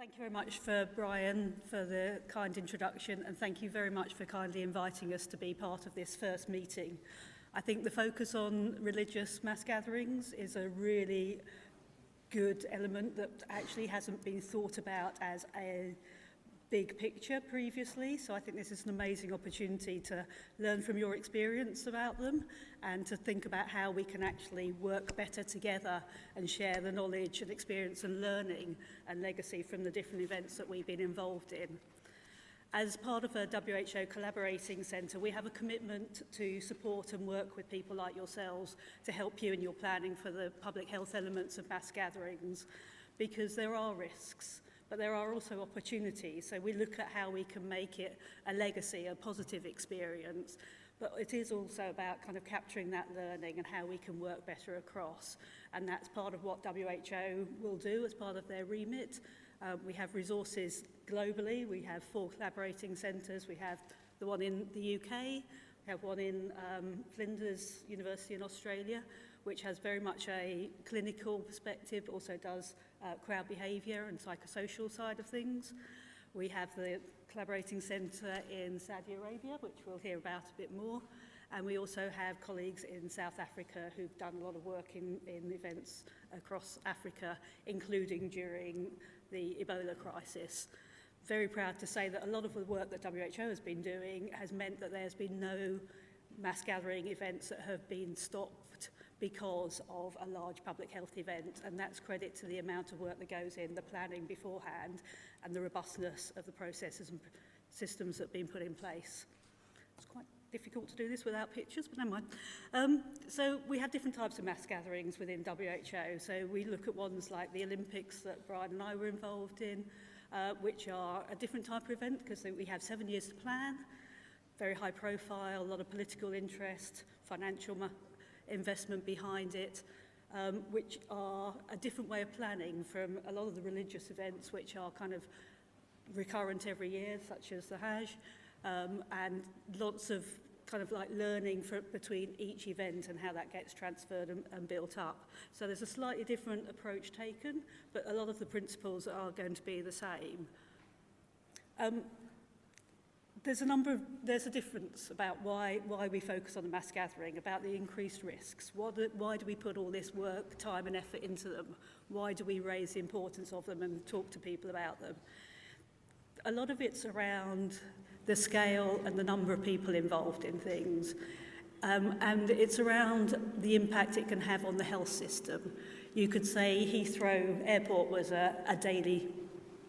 Thank you very much for Brian for the kind introduction, and thank you very much for kindly inviting us to be part of this first meeting. I think the focus on religious mass gatherings is a really good element that actually hasn't been thought about as a big picture previously, so I think this is an amazing opportunity to learn from your experience about them and to think about how we can actually work better together and share the knowledge and experience and learning and legacy from the different events that we've been involved in. As part of a WHO collaborating centre, we have a commitment to support and work with people like yourselves to help you in your planning for the public health elements of mass gatherings, because there are risks. But there are also opportunities, so we look at how we can make it a legacy, a positive experience, but it is also about kind of capturing that learning and how we can work better across, and that's part of what WHO will do as part of their remit. We have resources globally. We have 4 collaborating centres. We have the one in the UK, we have one in Flinders University in Australia, which has very much a clinical perspective, also does crowd behaviour and psychosocial side of things. We have the collaborating centre in Saudi Arabia, which we'll hear about a bit more. And we also have colleagues in South Africa who've done a lot of work in events across Africa, including during the Ebola crisis. Very proud to say that a lot of the work that WHO has been doing has meant that there's been no mass gathering events that have been stopped because of a large public health event, and that's credit to the amount of work that goes in the planning beforehand and the robustness of the processes and systems that have been put in place. It's quite difficult to do this without pictures, but never mind. So we have different types of mass gatherings within WHO. So we look at ones like the Olympics that Brian and I were involved in, which are a different type of event because we have 7 years to plan, very high profile, a lot of political interest, financial investment behind it, which are a different way of planning from a lot of the religious events which are kind of recurrent every year, such as the Hajj, and lots of kind of like learning between each event and how that gets transferred and built up. So there's a slightly different approach taken, but a lot of the principles are going to be the same. There's a difference about why we focus on the mass gathering, about the increased risks. Why do we put all this work, time and effort into them? Why do we raise the importance of them and talk to people about them? A lot of it's around the scale and the number of people involved in things. And it's around the impact it can have on the health system. You could say Heathrow Airport was a daily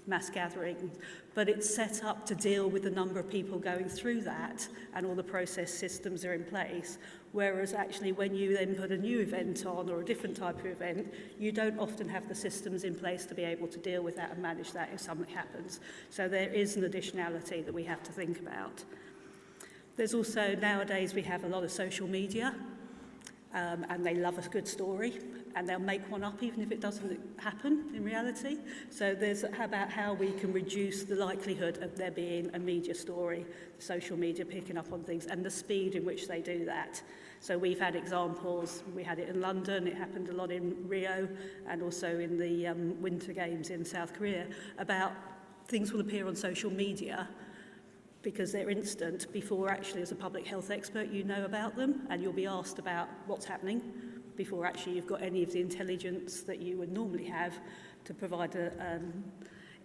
mass gathering, but it's set up to deal with the number of people going through that and all the process systems are in place, whereas actually when you then put a new event on or a different type of event, you don't often have the systems in place to be able to deal with that and manage that if something happens. So there is an additionality that we have to think about. There's also, nowadays we have a lot of social media, and they love a good story, and they'll make one up even if it doesn't happen in reality. So there's about how we can reduce the likelihood of there being a media story, social media picking up on things, and the speed in which they do that. So we've had examples, we had it in London, it happened a lot in Rio, and also in the Winter Games in South Korea, about things will appear on social media because they're instant before actually as a public health expert you know about them, and you'll be asked about what's happening before actually you've got any of the intelligence that you would normally have to provide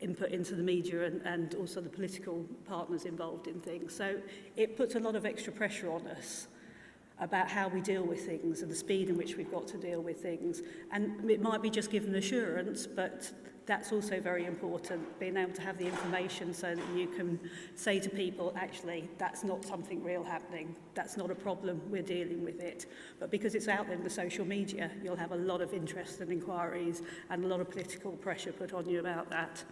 input into the media and also the political partners involved in things. So it puts a lot of extra pressure on us about how we deal with things and the speed in which we've got to deal with things. And it might be just given assurance, but that's also very important, being able to have the information so that you can say to people, actually, that's not something real happening. That's not a problem, we're dealing with it. But because it's out there in the social media, you'll have a lot of interest and inquiries and a lot of political pressure put on you about that.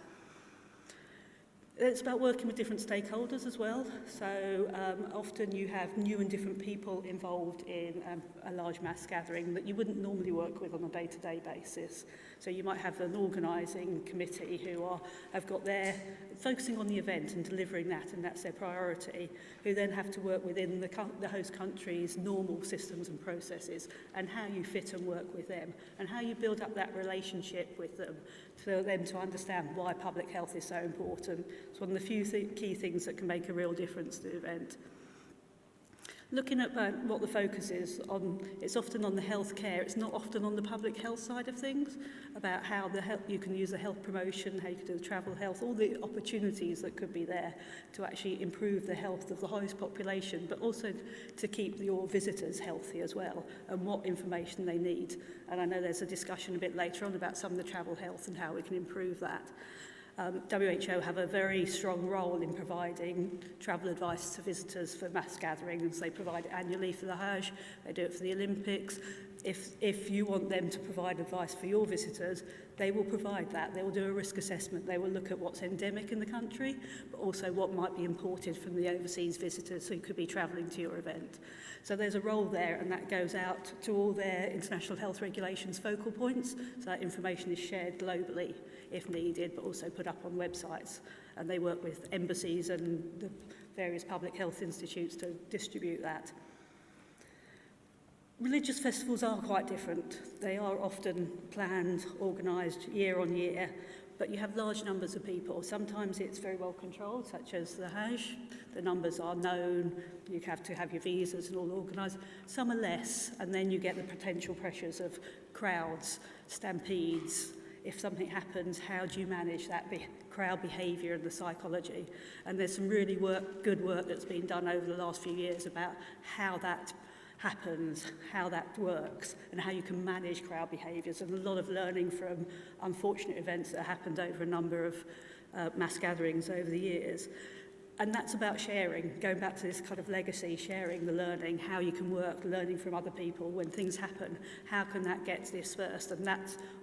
It's about working with different stakeholders as well. So often you have new and different people involved in a large mass gathering that you wouldn't normally work with on a day-to-day basis. So you might have an organising committee who have got their focusing on the event and delivering that, and that's their priority, who then have to work within the host country's normal systems and processes, and how you fit and work with them, and how you build up that relationship with them for them to understand why public health is so important. It's one of the few key things that can make a real difference to the event. Looking at what the focus is on, it's often on the healthcare, it's not often on the public health side of things, about how you can use the health promotion, how you can do the travel health, all the opportunities that could be there to actually improve the health of the host population, but also to keep your visitors healthy as well, and what information they need. And I know there's a discussion a bit later on about some of the travel health and how we can improve that. WHO have a very strong role in providing travel advice to visitors for mass gatherings. They provide it annually for the Hajj, they do it for the Olympics. If you want them to provide advice for your visitors, they will provide that. They will do a risk assessment. They will look at what's endemic in the country, but also what might be imported from the overseas visitors who could be travelling to your event. So there's a role there, and that goes out to all their international health regulations focal points, so that information is shared globally if needed, but also put up on websites. And they work with embassies and the various public health institutes to distribute that. Religious festivals are quite different. They are often planned, organised year on year, but you have large numbers of people. Sometimes it's very well controlled, such as the Hajj. The numbers are known, you have to have your visas and all organised. Some are less, and then you get the potential pressures of crowds, stampedes. If something happens, how do you manage that crowd behaviour and the psychology? And there's some really good work that's been done over the last few years about how that happens, how that works, and how you can manage crowd behaviours, and a lot of learning from unfortunate events that happened over a number of mass gatherings over the years. And that's about sharing, going back to this kind of legacy, sharing the learning, how you can work, learning from other people when things happen. How can that get dispersed? And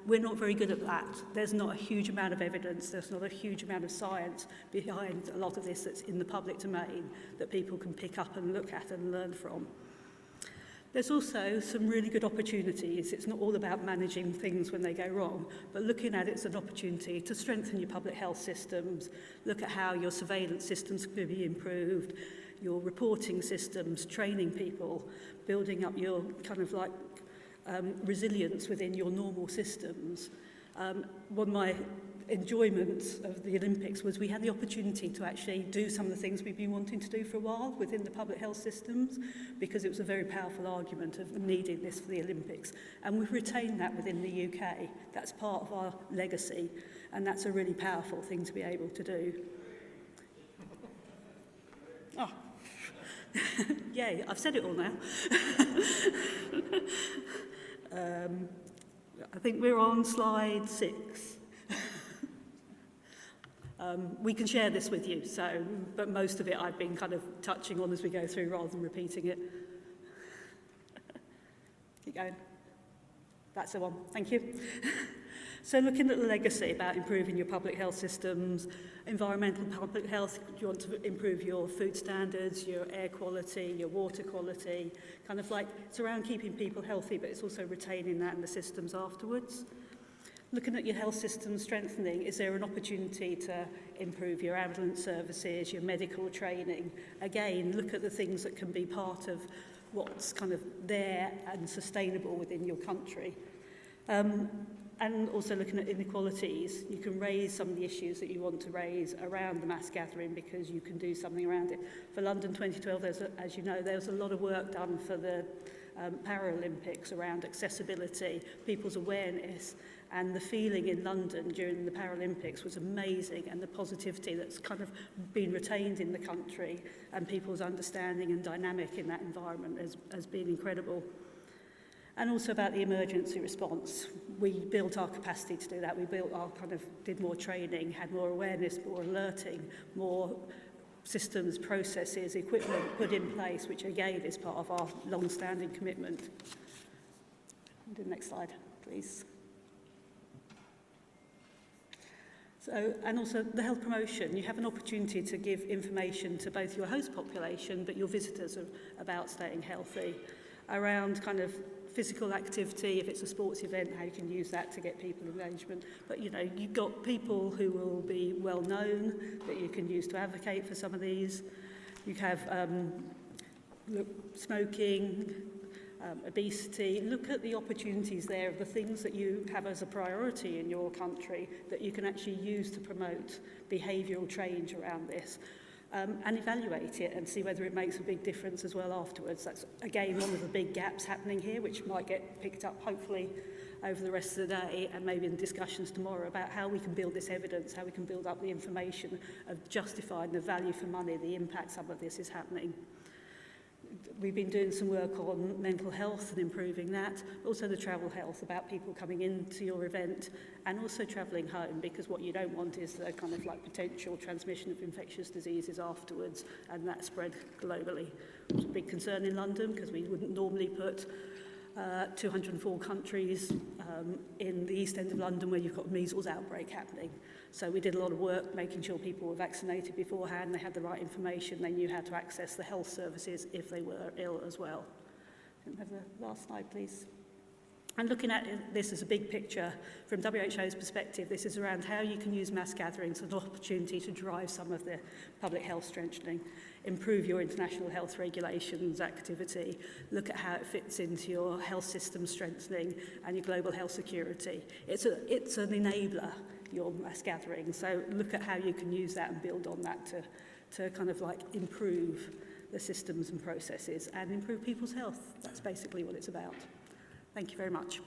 we're not very good at that. There's not a huge amount of evidence, there's not a huge amount of science behind a lot of this that's in the public domain that people can pick up and look at and learn from. There's also some really good opportunities. It's not all about managing things when they go wrong, but looking at it as an opportunity to strengthen your public health systems, look at how your surveillance systems can be improved, your reporting systems, training people, building up your kind of like resilience within your normal systems. One of my enjoyments of the Olympics was we had the opportunity to actually do some of the things we've been wanting to do for a while within the public health systems, because it was a very powerful argument of needing this for the Olympics. And we've retained that within the UK. That's part of our legacy, and that's a really powerful thing to be able to do. Oh. Yay, I've said it all now. I think we're on slide 6. We can share this with you, but most of it I've been kind of touching on as we go through rather than repeating it. Keep going. That's the one. Thank you. So looking at the legacy about improving your public health systems, environmental public health, you want to improve your food standards, your air quality, your water quality, kind of like it's around keeping people healthy, but it's also retaining that in the systems afterwards. Looking at your health system strengthening, is there an opportunity to improve your ambulance services, your medical training? Again, look at the things that can be part of what's kind of there and sustainable within your country. And also looking at inequalities, you can raise some of the issues that you want to raise around the mass gathering because you can do something around it. For London 2012, as you know, there was a lot of work done for the Paralympics around accessibility, people's awareness, and the feeling in London during the Paralympics was amazing, and the positivity that's kind of been retained in the country and people's understanding and dynamic in that environment has been incredible. And also about the emergency response. We built our capacity to do that. We did more training, had more awareness, more alerting, more systems, processes, equipment put in place, which again is part of our long-standing commitment. Do the next slide, please. So, and also the health promotion, you have an opportunity to give information to both your host population but your visitors about staying healthy, around kind of physical activity, if it's a sports event, how you can use that to get people engagement. But you know, you've got people who will be well known that you can use to advocate for some of these. You have smoking, obesity. Look at the opportunities there of the things that you have as a priority in your country that you can actually use to promote behavioural change around this. And evaluate it and see whether it makes a big difference as well afterwards. That's, again, one of the big gaps happening here, which might get picked up, hopefully, over the rest of the day and maybe in discussions tomorrow about how we can build this evidence, how we can build up the information of justifying the value for money, the impact some of this is happening. We've been doing some work on mental health and improving that, also the travel health, about people coming into your event and also travelling home, because what you don't want is the kind of like potential transmission of infectious diseases afterwards and that spread globally. It's a big concern in London because we wouldn't normally put 204 countries in the East End of London where you've got a measles outbreak happening. So we did a lot of work making sure people were vaccinated beforehand, they had the right information, they knew how to access the health services if they were ill as well. Can we have the last slide, please? And looking at this as a big picture, from WHO's perspective, this is around how you can use mass gatherings as an opportunity to drive some of the public health strengthening, improve your international health regulations activity, look at how it fits into your health system strengthening and your global health security. It's an enabler, your mass gathering, so look at how you can use that and build on that to kind of like improve the systems and processes and improve people's health. That's basically what it's about. Thank you very much.